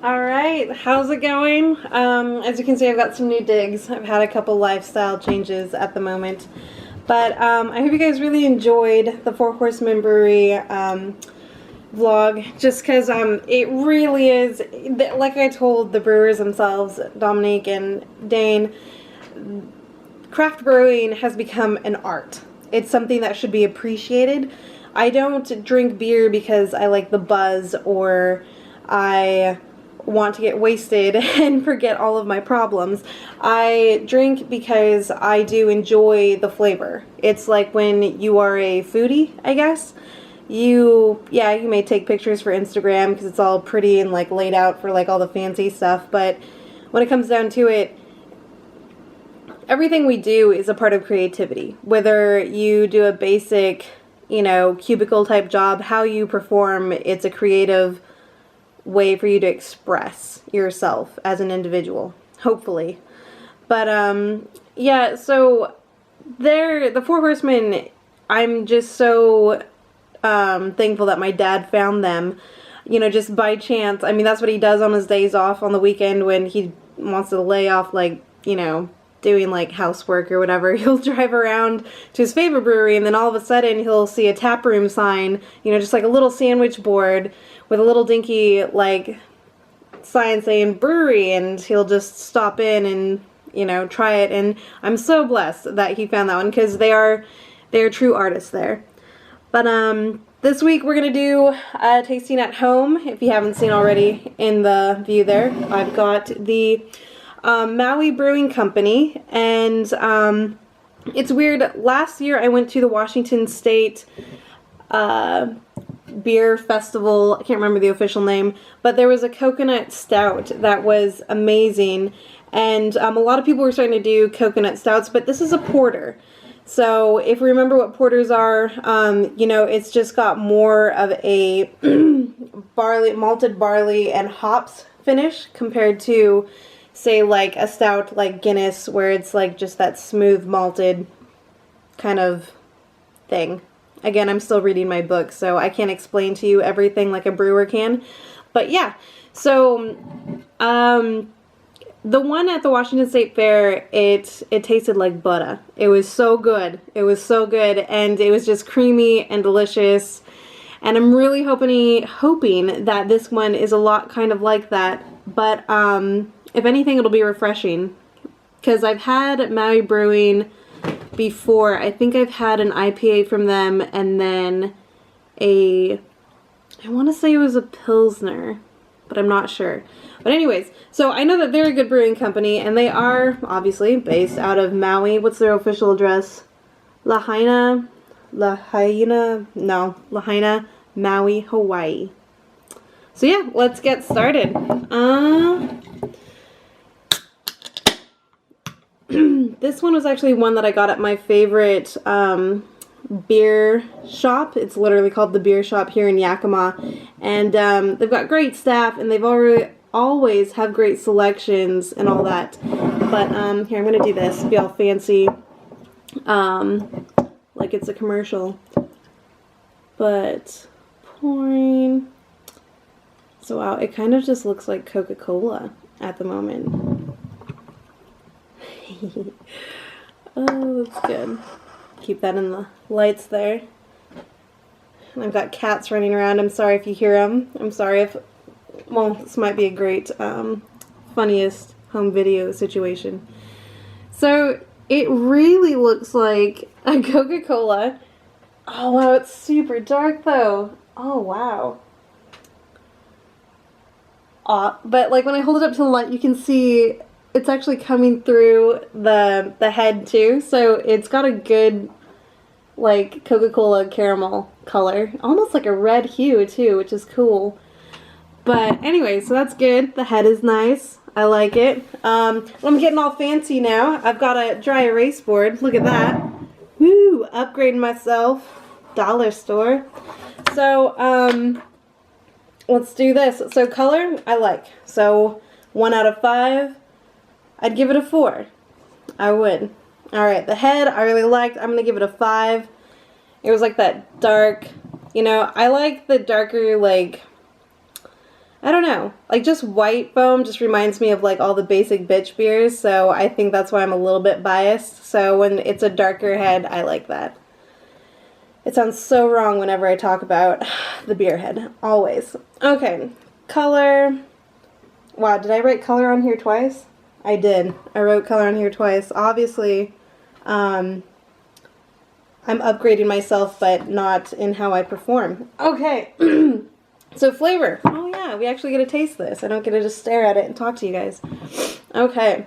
Alright, how's it going? As you can see, I've got some new digs. I've had a couple lifestyle changes at the moment. But I hope you guys really enjoyed the Four Horsemen Brewery vlog, just because it really is, like I told the brewers themselves, Dominique and Dane, craft brewing has become an art. It's something that should be appreciated. I don't drink beer because I like the buzz or I want to get wasted and forget all of my problems. I drink because I do enjoy the flavor. It's like when you are a foodie, I guess. You may take pictures for Instagram because it's all pretty and like laid out for like all the fancy stuff, but when it comes down to it, everything we do is a part of creativity. Whether you do a basic, cubicle type job, how you perform, it's a creative way for you to express yourself as an individual, hopefully. But yeah, so the Four Horsemen, I'm just so thankful that my dad found them, just by chance. I mean, that's what he does on his days off on the weekend when he wants to lay off, like, doing like housework or whatever. He'll drive around to his favorite brewery and then all of a sudden he'll see a tap room sign, just like a little sandwich board with a little dinky like sign saying brewery, and he'll just stop in and try it. And I'm so blessed that he found that one because they are true artists there. But this week we're gonna do a tasting at home. If you haven't seen already in the view there, I've got the Maui Brewing Company, and it's weird. Last year I went to the Washington State beer festival. I can't remember the official name, but there was a coconut stout that was amazing, and a lot of people were starting to do coconut stouts, but this is a porter. So if you remember what porters are, it's just got more of a malted barley and hops finish compared to, say, like a stout like Guinness, where it's like just that smooth malted kind of thing. Again, I'm still reading my book, so I can't explain to you everything like a brewer can. But yeah, so the one at the Washington State Fair, it tasted like butter. It was so good. It was so good, and it was just creamy and delicious. And I'm really hoping that this one is a lot kind of like that. But if anything, it'll be refreshing, because I've had Maui Brewing before. I think I've had an IPA from them, and then I want to say it was a Pilsner, but I'm not sure. But anyways, so I know that they're a good brewing company, and they are obviously based out of Maui. What's their official address? Lahaina, Maui, Hawaii. So yeah, let's get started. This one was actually one that I got at my favorite beer shop. It's literally called the Beer Shop here in Yakima, and they've got great staff, and they've always have great selections and all that. But here, I'm gonna do this, be all fancy, like it's a commercial. But pouring. So wow, it kind of just looks like Coca-Cola at the moment. Oh, that's good. Keep that in the lights there. And I've got cats running around. I'm sorry if you hear them. I'm sorry if, well, this might be a great, funniest home video situation. So it really looks like a Coca-Cola. Oh wow, it's super dark though. Oh wow. But like when I hold it up to the light, you can see it's actually coming through the head too. So it's got a good like Coca-Cola caramel color, almost like a red hue too, which is cool. But anyway, so that's good. The head is nice. I like it. I'm getting all fancy now. I've got a dry erase board. Look at that. Woo! Upgrading myself. Dollar store. So let's do this. So color, I like. So 1 out of 5. I'd give it a 4. I would. Alright, the head I really liked. I'm going to give it a 5. It was like that dark, I like the darker, like, I don't know. Like, just white foam just reminds me of, like, all the basic bitch beers, so I think that's why I'm a little bit biased. So when it's a darker head, I like that. It sounds so wrong whenever I talk about the beer head. Always. Okay. Color. Wow, did I write color on here twice? I did. I wrote color on here twice. Obviously, I'm upgrading myself, but not in how I perform. Okay. So flavor. Oh yeah, we actually get to taste this. I don't get to just stare at it and talk to you guys. Okay.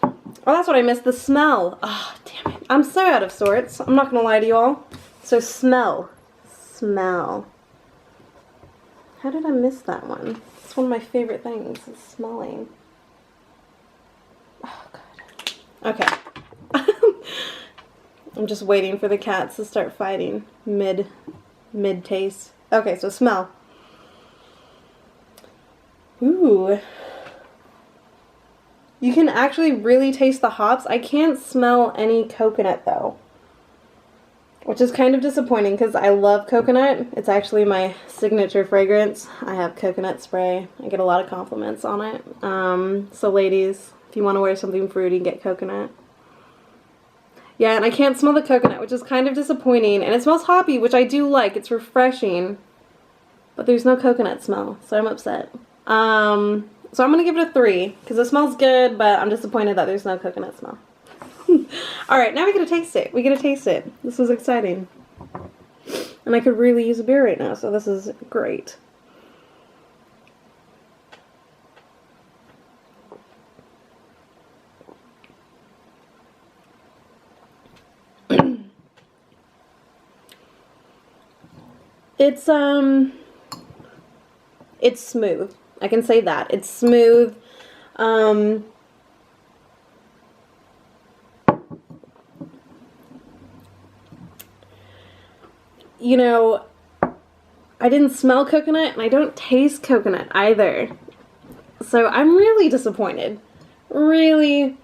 Oh, that's what I missed. The smell. Oh, damn it. I'm so out of sorts. I'm not going to lie to you all. So smell. Smell. How did I miss that one? It's one of my favorite things, is smelling. Oh, God. Okay. I'm just waiting for the cats to start fighting mid-taste. Okay, so smell. Ooh. You can actually really taste the hops. I can't smell any coconut though, which is kind of disappointing because I love coconut. It's actually my signature fragrance. I have coconut spray. I get a lot of compliments on it. So ladies, if you want to wear something fruity, get coconut. Yeah, and I can't smell the coconut, which is kind of disappointing. And it smells hoppy, which I do like. It's refreshing. But there's no coconut smell, so I'm upset. So I'm going to give it a 3, because it smells good, but I'm disappointed that there's no coconut smell. Alright, now we get to taste it. We get to taste it. This is exciting. And I could really use a beer right now, so this is great. It's smooth. I can say that. It's smooth. You know, I didn't smell coconut and I don't taste coconut either. So I'm really disappointed. Really.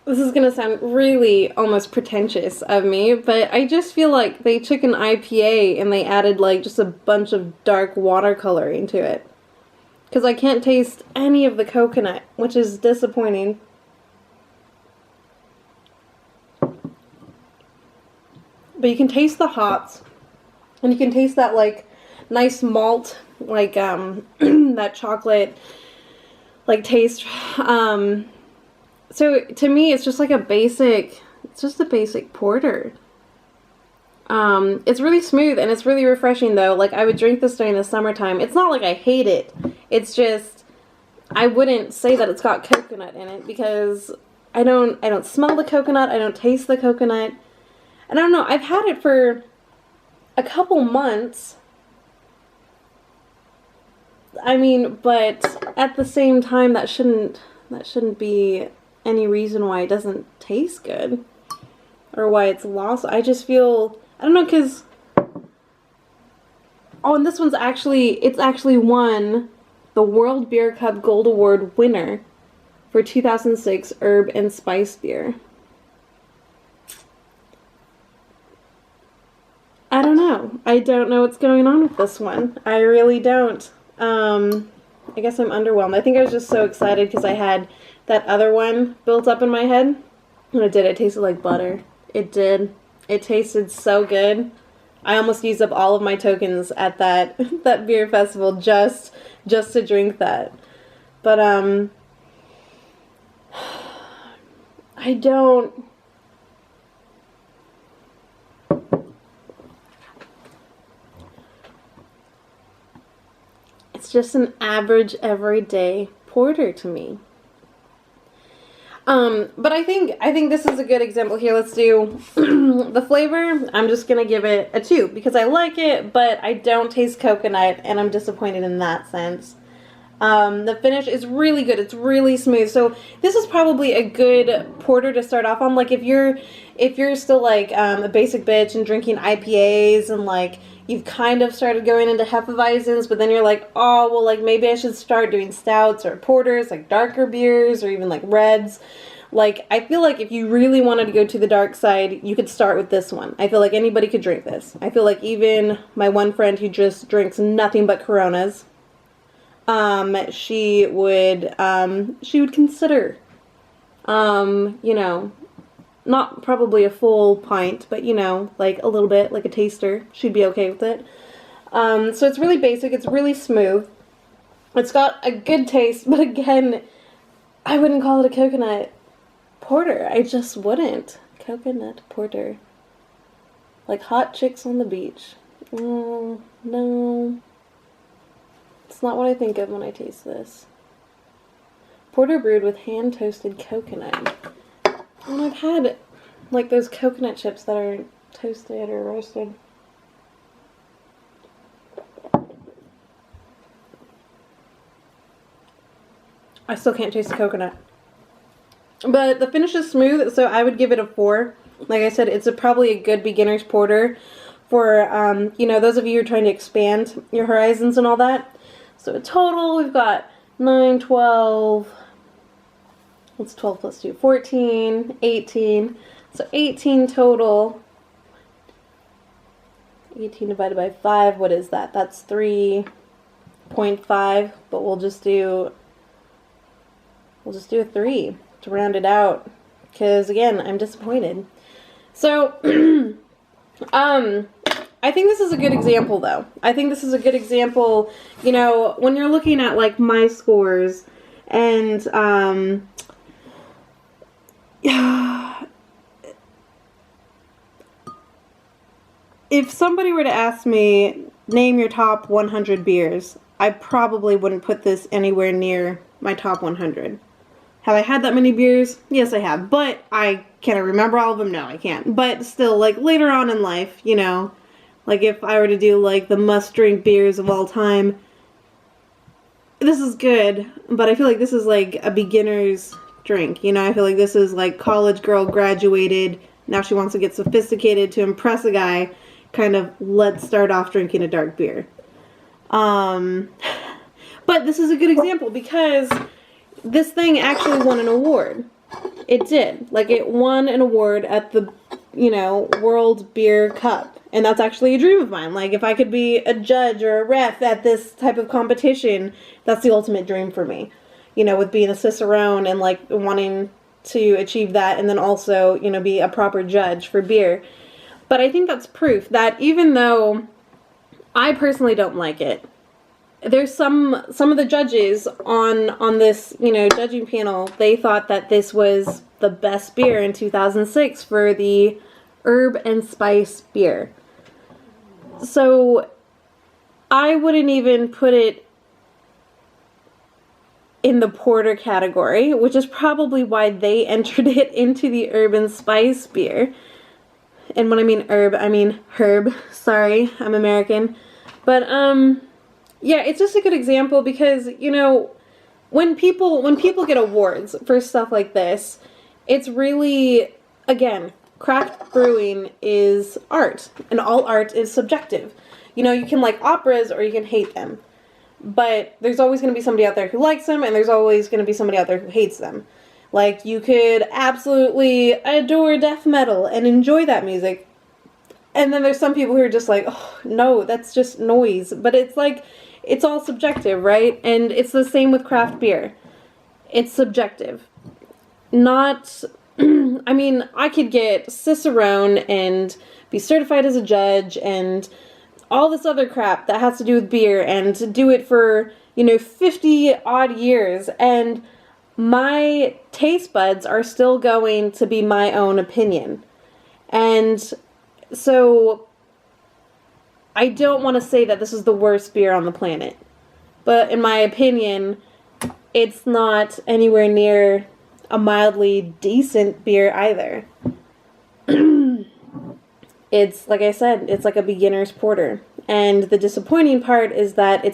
This is going to sound really almost pretentious of me, but I just feel like they took an IPA and they added like just a bunch of dark watercolor into it. Because I can't taste any of the coconut, which is disappointing. But you can taste the hops, and you can taste that like nice malt, like that chocolate like taste. So to me, it's just like a basic, it's just a basic porter. It's really smooth and it's really refreshing though. Like I would drink this during the summertime. It's not like I hate it. It's just, I wouldn't say that it's got coconut in it because I don't smell the coconut. I don't taste the coconut. And I don't know, I've had it for a couple months. I mean, but at the same time, that shouldn't be any reason why it doesn't taste good or why it's lost. I just feel, I don't know, because oh, and this one's it's actually won the World Beer Cup Gold Award winner for 2006 Herb and Spice Beer. I don't know. I don't know what's going on with this one. I really don't. I guess I'm underwhelmed. I think I was just so excited because I had that other one built up in my head. And it did. It tasted like butter. It did. It tasted so good. I almost used up all of my tokens at that beer festival just to drink that. But I don't. It's just an average everyday porter to me. But I think this is a good example here. Let's do the flavor. I'm just gonna give it a 2 because I like it, but I don't taste coconut, and I'm disappointed in that sense. The finish is really good. It's really smooth. So this is probably a good porter to start off on. Like if you're still like a basic bitch and drinking IPAs and like you've kind of started going into Hefeweizens, but then you're like, oh, well, like, maybe I should start doing stouts or porters, like darker beers, or even like reds. Like, I feel like if you really wanted to go to the dark side, you could start with this one. I feel like anybody could drink this. I feel like even my one friend who just drinks nothing but Coronas, she would consider, you know, not probably a full pint, but, you know, like a little bit, like a taster. She'd be okay with it. So it's really basic. It's really smooth. It's got a good taste, but again, I wouldn't call it a coconut porter. I just wouldn't. Coconut porter. Like hot chicks on the beach. Oh, no. It's not what I think of when I taste this. Porter brewed with hand-toasted coconut. And I've had, like, those coconut chips that are toasted or roasted. I still can't taste the coconut. But the finish is smooth, so I would give it a 4. Like I said, it's probably a good beginner's porter for, you know, those of you who are trying to expand your horizons and all that. So in total, we've got 9, 12... What's 12 plus 2? 14, 18. So 18 total. 18 divided by 5, what is that? That's 3.5, but we'll just do a 3 to round it out, because again, I'm disappointed. So I think this is a good example, though. I think this is a good example, you know, when you're looking at like my scores and if somebody were to ask me, name your top 100 beers, I probably wouldn't put this anywhere near my top 100. Have I had that many beers? Yes, I have. But can I remember all of them? No, I can't. But still, like, later on in life, you know, like if I were to do, like, the must-drink beers of all time, this is good, but I feel like this is, like, a beginner's drink. You know, I feel like this is, like, college girl graduated, now she wants to get sophisticated to impress a guy, kind of, let's start off drinking a dark beer. But this is a good example because this thing actually won an award. It did. Like, it won an award at the, you know, World Beer Cup. And that's actually a dream of mine. Like, if I could be a judge or a ref at this type of competition, that's the ultimate dream for me. You know, with being a cicerone and, like, wanting to achieve that and then also, you know, be a proper judge for beer. But I think that's proof that even though I personally don't like it, there's some of the judges on this, you know, judging panel, they thought that this was the best beer in 2006 for the herb and spice beer. So I wouldn't even put it in the porter category, which is probably why they entered it into the herb and spice beer. And when I mean herb, I mean herb. Sorry, I'm American. But yeah, it's just a good example because, you know, when people get awards for stuff like this, it's really, again, craft brewing is art, and all art is subjective. You know, you can like operas or you can hate them, but there's always going to be somebody out there who likes them, and there's always going to be somebody out there who hates them. Like, you could absolutely adore death metal and enjoy that music, and then there's some people who are just like, oh, no, that's just noise. But it's like, it's all subjective, right? And it's the same with craft beer. It's subjective. Not, I mean, I could get Cicerone and be certified as a judge and all this other crap that has to do with beer and to do it for, you know, 50 odd years, and my taste buds are still going to be my own opinion. And so I don't want to say that this is the worst beer on the planet, but in my opinion, it's not anywhere near a mildly decent beer either. It's, like I said, it's like a beginner's porter. And the disappointing part is that it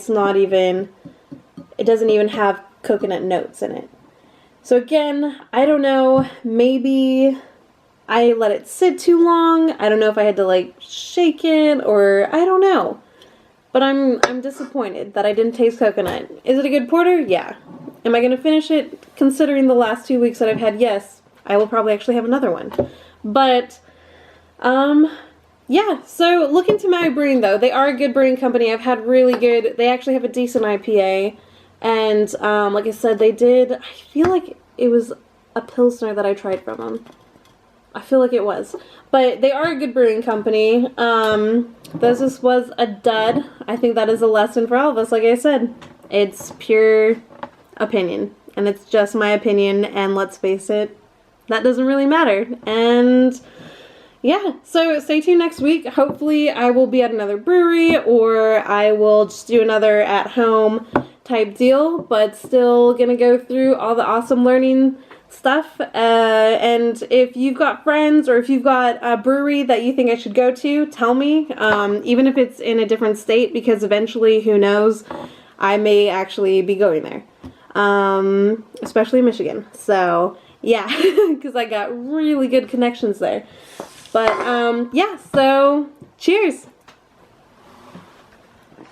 doesn't even have coconut notes in it. So again, I don't know, maybe I let it sit too long. I don't know if I had to like shake it or I don't know. But I'm disappointed that I didn't taste coconut. Is it a good porter? Yeah. Am I going to finish it? Considering the last 2 weeks that I've had, yes. I will probably actually have another one. But, yeah. So, look into Maui Brewing, though. They are a good brewing company. I've had really good... They actually have a decent IPA. And, like I said, they did... I feel like it was a Pilsner that I tried from them. I feel like it was. But they are a good brewing company. This was a dud. I think that is a lesson for all of us, like I said. It's pure opinion. And it's just my opinion, and let's face it, that doesn't really matter. And yeah, so stay tuned next week. Hopefully I will be at another brewery, or I will just do another at-home type deal, but still gonna go through all the awesome learning stuff. And if you've got friends or if you've got a brewery that you think I should go to, tell me, even if it's in a different state, because eventually, who knows, I may actually be going there, especially in Michigan. So yeah, because I got really good connections there. But yeah, so cheers.